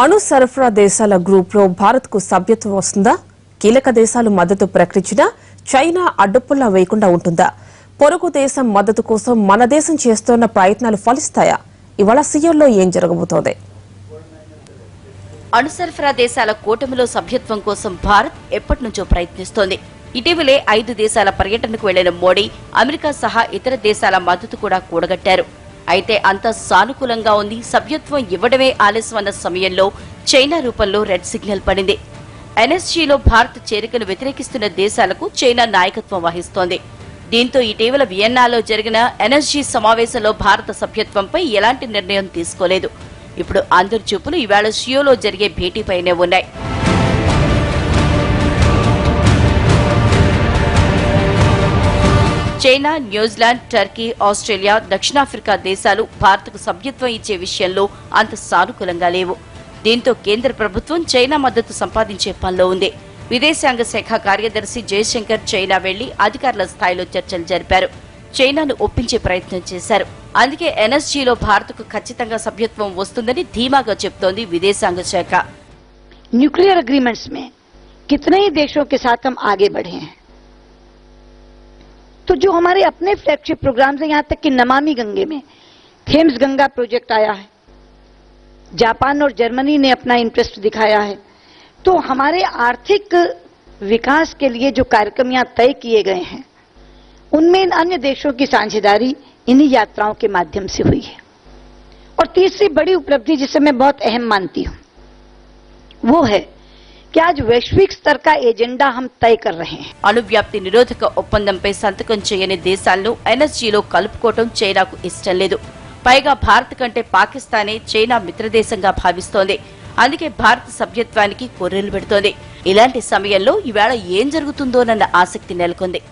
అణు సరఫరా దేశాల గ్రూప్లో భారత్కు సభ్యత్వం వస్తుందా? కీలక దేశాలు మద్దతు ప్రకటించినా చైనా అడ్డుపుల్లా వేయకుండా ఉంటుందా? పొరుగు దేశం మద్దతు కోసం మన దేశం చేస్తున్న ప్రయత్నాలు ఫలిస్తాయా? ఇవాళ సియోల్లో ఏం జరగబోతోంది? అణు సరఫరా దేశాల కూటమిలో సభ్యత్వం కోసం భారత్ ఎప్పటినుంచో ప్రయత్నిస్తోంది. ఇటీవలే 5 దేశాల పర్యటనకు వెళ్లిన మోడీ అమెరికా సహా ఇతర దేశాల మద్దతు కూడా కూడగట్టారు. అయితే అంత సానుకూలంగా ఉంది. సభ్యత్వం ఇవ్వడమే ఆలస్యమన్న సమయంలో చైనా రూపంలో రెడ్ సిగ్నల్ పడింది. ఎన్ఎస్జీలో భారత్ చేరికను వ్యతిరేకిస్తున్న దేశాలకు చైనా నాయకత్వం వహిస్తోంది. దీంతో ఇటీవల వియన్నాలో జరిగిన ఎన్ఎస్జీ సమావేశంలో భారత సభ్యత్వంపై ఎలాంటి నిర్ణయం తీసుకోలేదు. ఇప్పుడు అందరి చూపులు ఇవాళ షియోలో జరిగే భేటీపైనే ఉన్నాయి. చైనా, న్యూజిలాండ్, టర్కీ, ఆస్ట్రేలియా, దక్షిణాఫ్రికా దేశాలు భారత్కు సభ్యత్వం ఇచ్చే విషయంలో అంత సానుకూలంగా లేవు. దీంతో కేంద్ర ప్రభుత్వం చైనా మద్దతు సంపాదించే పనిలో ఉంది. విదేశాంగ శాఖ కార్యదర్శి జయశంకర్ చైనా వెళ్లి అధికారుల స్థాయిలో చర్చలు జరిపారు. చైనాను ఒప్పించే ప్రయత్నం చేశారు. అందుకే ఎన్ఎస్జీలో భారత్కు ఖచ్చితంగా సభ్యత్వం వస్తుందని ధీమాగా చెప్తోంది విదేశాంగ శాఖ. न्यूक्लियर एग्रीमेंट्स में कितने ही देशों के साथ हम आगे बढ़े हैं, तो जो हमारे अपने फ्लैगशिप प्रोग्राम्स हैं, यहां तक कि नमामि गंगे में थेम्स गंगा प्रोजेक्ट आया है, जापान और जर्मनी ने अपना इंटरेस्ट दिखाया है। तो हमारे आर्थिक विकास के लिए जो कार्यक्रम यहां तय किए गए हैं, उनमें इन अन्य देशों की साझेदारी इन्हीं यात्राओं के माध्यम से हुई है। और तीसरी बड़ी उपलब्धि जिसे मैं बहुत अहम मानती हूं, वो है कि आज वैश्विक स्तर का एजेंडा हम तय कर रहे हैं. అణువ్యాప్తి నిరోధక ఒప్పందంపై సంతకం చేయని దేశాలను ఎన్ఎస్జీలో కలుపుకోవడం చైనాకు ఇష్టం లేదు. పైగా భారత్ కంటే పాకిస్తానే చైనా మిత్రదేశంగా భావిస్తోంది. అందుకే భారత సభ్యత్వానికి కొర్రెలు పెడుతోంది. ఇలాంటి సమయంలో ఈవేళ ఏం జరుగుతుందోనన్న ఆసక్తి నెలకొంది.